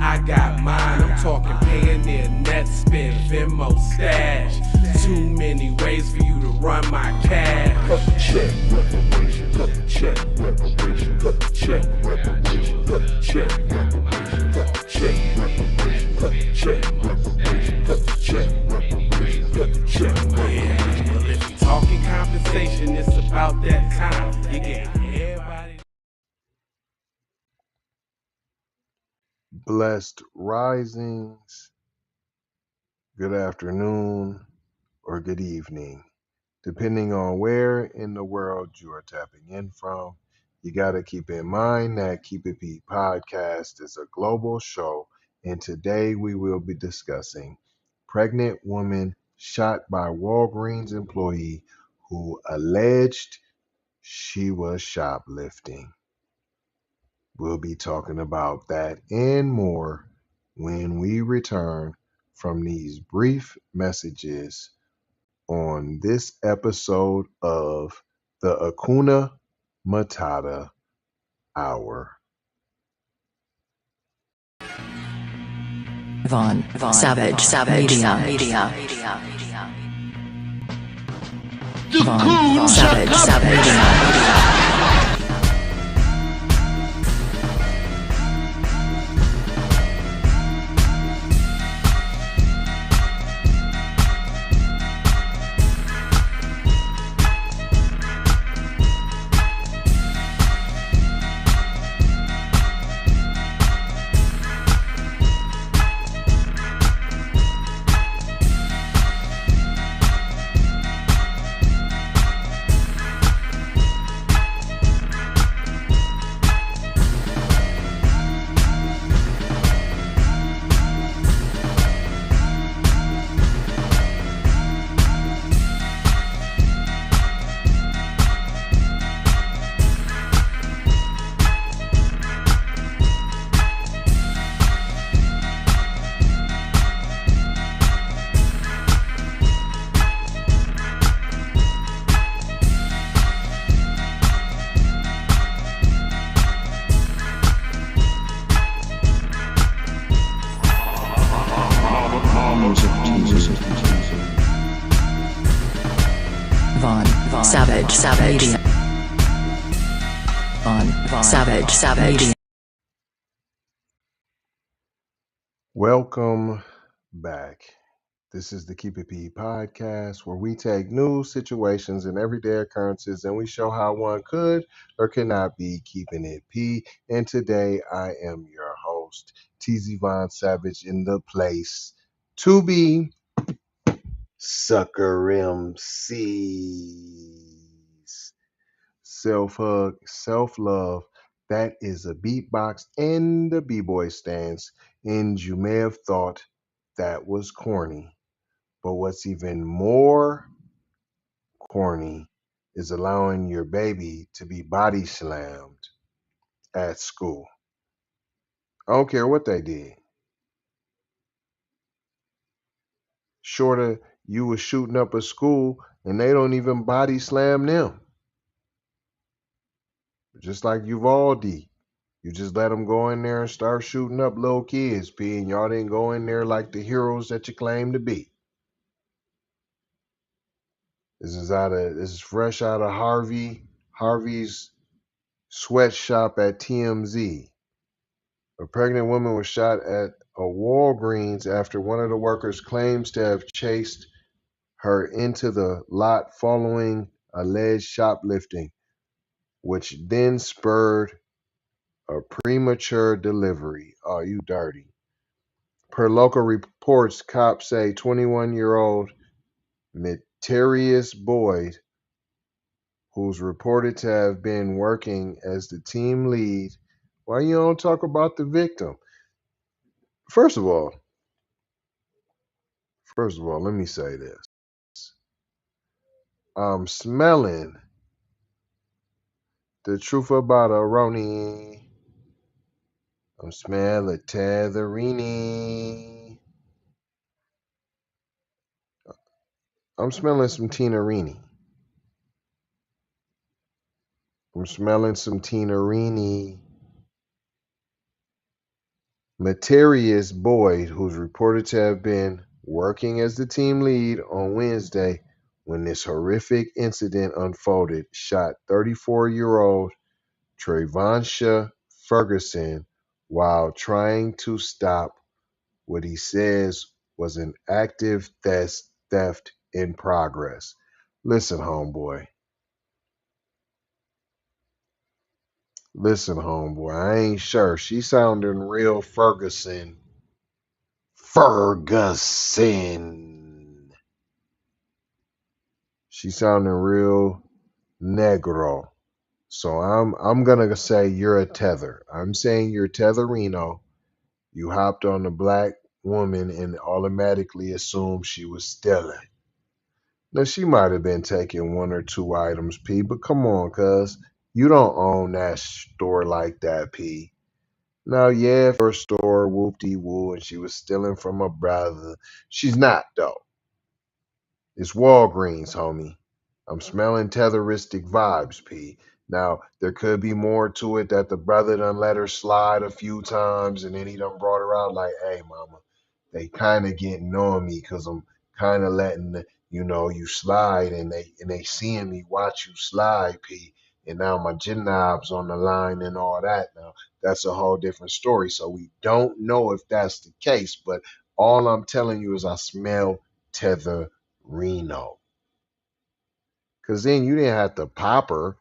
I got mine. I'm talking Payoneer, net spin, Venmo, stash. Too many ways for you to run my cash. Check reparation, check reparation, check reparation, check reparation, check reparation, check reparation, check reparation, check reparation. Well, if you talking compensation, it's about that time. You get everybody. Blessed risings, good afternoon, or good evening, depending on where in the world you are tapping in from. You got to keep in mind that Keep It Pete podcast is a global show, and today we will be discussing pregnant woman shot by Walgreens employee who alleged she was shoplifting. We'll be talking about that and more when we return from these brief messages on this episode of the Hakuna Matata Hour. Vaughn Savage Media. Vaughn Savage Media. Vaughn Savage Media. Vaughn Savage Media. Welcome back. This is the Keep It P podcast, where we take news, situations, and everyday occurrences, and we show how one could or cannot be keeping it P. And today I am your host, TZ Von Savage, in the place to be Sucker MCs. Self-hug, self-love, that is a beatbox and the b-boy stance, and you may have thought that was corny. But what's even more corny is allowing your baby to be body slammed at school. I don't care what they did. Short of you was shooting up a school and they don't even body slam them. Just like Uvalde. You just let them go in there and start shooting up little kids, P, and y'all didn't go in there like the heroes that you claim to be. This is fresh out of Harvey's sweatshop at TMZ. A pregnant woman was shot at a Walgreens after one of the workers claims to have chased her into the lot following alleged shoplifting, which then spurred a premature delivery. Oh, you dirty. Per local reports, cops say 21-year-old Materius Boyd, who's reported to have been working as the team lead. Why you don't talk about the victim? First of all, let me say this. I'm smelling the truth about a Roni. I'm smelling Tetherini. I'm smelling some Tinarini. I'm smelling some Tinarini. Materius Boyd, who's reported to have been working as the team lead on Wednesday when this horrific incident unfolded, shot 34-year-old Trayvonsha Ferguson while trying to stop what he says was an active theft in progress. Listen, homeboy. Listen, homeboy. I ain't sure. She sounding real Ferguson. Ferguson. She sounding real negro. So I'm gonna say you're a tether. I'm saying you're Tetherino. You hopped on the black woman and automatically assumed she was stealing. Now she might have been taking one or two items, P, but come on, cuz you don't own that store like that, P. Now, yeah, if her store whoop de woo and she was stealing from her brother, she's not though. It's Walgreens, homie. I'm smelling tetheristic vibes, P. Now, there could be more to it that the brother done let her slide a few times and then he done brought her out like, hey, mama, they kind of getting on me because I'm kind of letting you slide and they seeing me watch you slide, P. And now my gin knobs on the line and all that. Now, that's a whole different story. So we don't know if that's the case, but all I'm telling you is I smell tether Reno. Cause then you didn't have to pop her.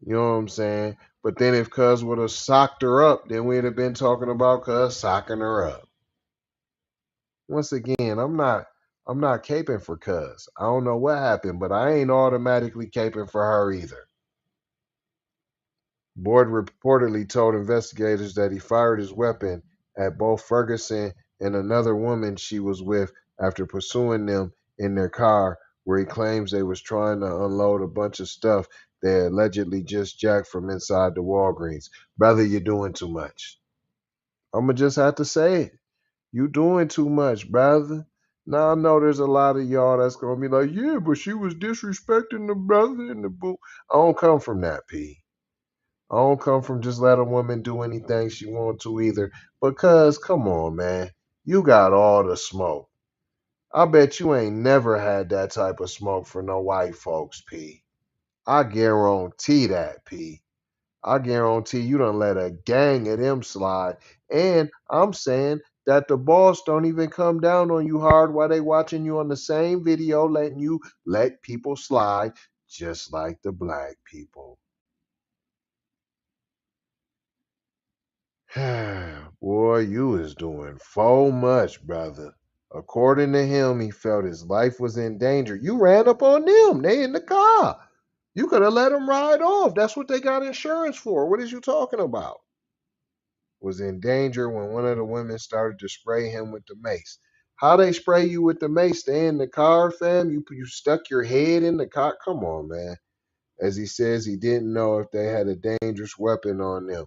You know what I'm saying? But then if Cuz would have socked her up, then we'd have been talking about Cuz socking her up. Once again, I'm not caping for Cuz. I don't know what happened, but I ain't automatically caping for her either. Boyd reportedly told investigators that he fired his weapon at both Ferguson and another woman she was with after pursuing them in their car, where he claims they was trying to unload a bunch of stuff they allegedly just jacked from inside the Walgreens. Brother, you're doing too much. I'ma just have to say it. You doing too much, brother. Now I know there's a lot of y'all that's gonna be like, yeah, but she was disrespecting the brother and the boo. I don't come from that, P. I don't come from just let a woman do anything she want to either. Because, come on, man. You got all the smoke. I bet you ain't never had that type of smoke for no white folks, P. I guarantee that, P. I guarantee you done let a gang of them slide. And I'm saying that the boss don't even come down on you hard while they watching you on the same video, letting you let people slide just like the black people. Boy, you is doing so much, brother. According to him, he felt his life was in danger. You ran up on them. They in the car. You could have let them ride off. That's what they got insurance for. What is you talking about? Was in danger when one of the women started to spray him with the mace. How they spray you with the mace? They in the car, fam. You stuck your head in the car. Come on, man. As he says, he didn't know if they had a dangerous weapon on them.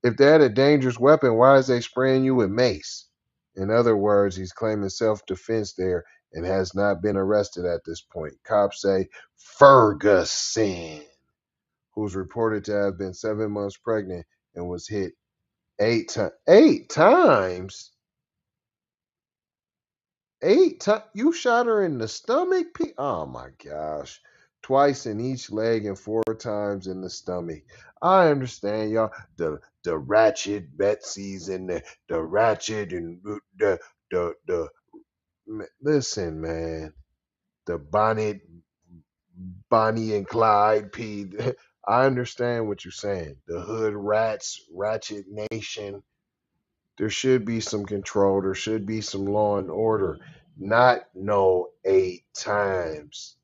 If they had a dangerous weapon, why is they spraying you with mace? In other words, he's claiming self-defense there and has not been arrested at this point. Cops say Ferguson, who's reported to have been 7 months pregnant and was hit 8 times. 8 times? 8 times? You shot her in the stomach? Oh my gosh. Twice in each leg and 4 times in the stomach. I understand, y'all. The ratchet Betsy's and the ratchet and the listen, man. The Bonnie and Clyde P. I understand what you're saying. The hood rats, ratchet nation. There should be some control. There should be some law and order. Not no 8 times.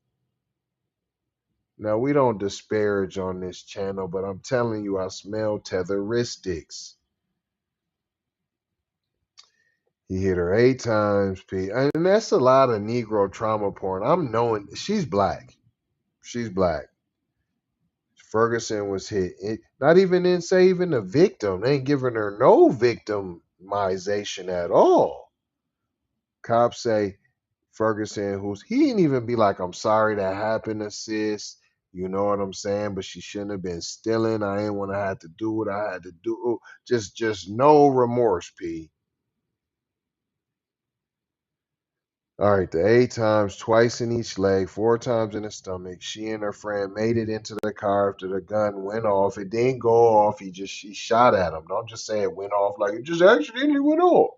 Now, we don't disparage on this channel, but I'm telling you, I smell tetheristics. He hit her 8 times, P. And that's a lot of Negro trauma porn. I'm knowing she's black. She's black. Ferguson was hit. Not even in saving the victim. They ain't giving her no victimization at all. Cops say Ferguson, he didn't even be like, I'm sorry that happened to sis. You know what I'm saying? But she shouldn't have been stealing. I ain't want to have to do what I had to do. Just no remorse, P. All right, the 8 times, twice in each leg, 4 times in the stomach. She and her friend made it into the car after the gun went off. It didn't go off. She shot at him. Don't just say it went off like it just accidentally went off.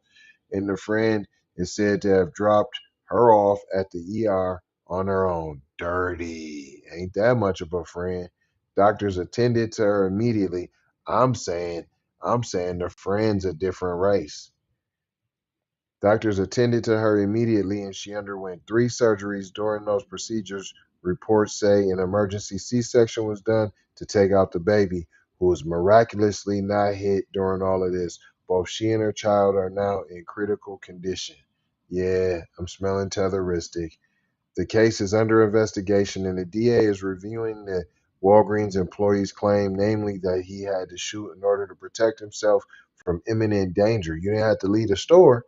And the friend is said to have dropped her off at the ER on her own. Dirty. Ain't that much of a friend. Doctors attended to her immediately. I'm saying the friend's a different race. Doctors attended to her immediately and she underwent 3 surgeries. During those procedures, reports say an emergency C-section was done to take out the baby, who was miraculously not hit during all of this. Both she and her child are now in critical condition. Yeah, I'm smelling terroristic. The case is under investigation and the DA is reviewing the Walgreens employee's claim, namely that he had to shoot in order to protect himself from imminent danger. You didn't have to leave the store.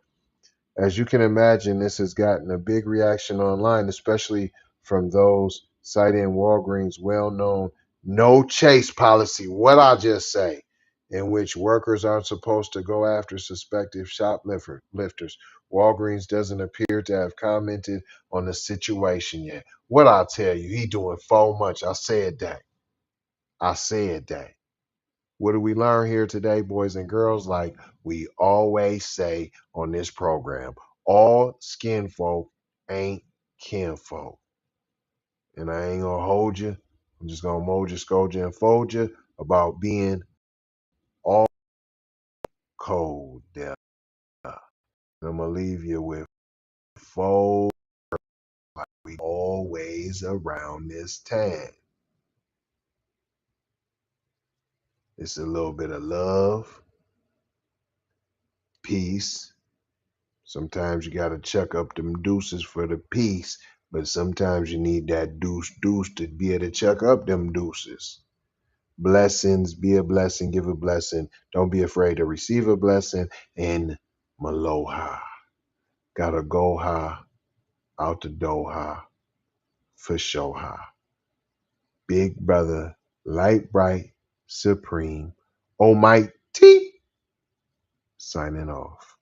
As you can imagine, this has gotten a big reaction online, especially from those citing Walgreens' well-known no chase policy, what I just say, in which workers aren't supposed to go after suspected shoplifters. Walgreens doesn't appear to have commented on the situation yet. What I tell you, he doing so much. I said that. What do we learn here today, boys and girls? Like we always say on this program, all skin folk ain't kinfolk. And I ain't gonna hold you. I'm just gonna mold you, scold you, and fold you about being all cold there. I'm gonna leave you with fold like we always around this time. It's a little bit of love, peace. Sometimes you gotta chuck up them deuces for the peace, but sometimes you need that deuce to be able to chuck up them deuces. Blessings, be a blessing, give a blessing. Don't be afraid to receive a blessing. And Maloha. Gotta go high, out the door high, for sure high. Big brother, light bright, supreme, almighty, signing off.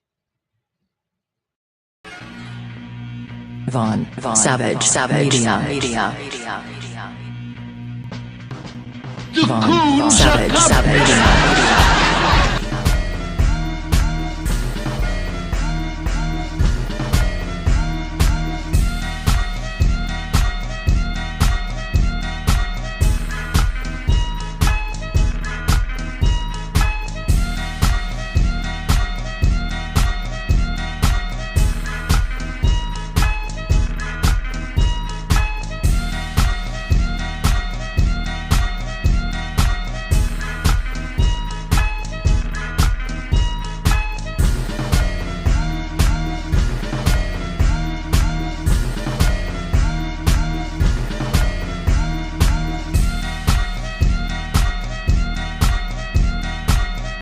Von Savage Media. Von Savage Media.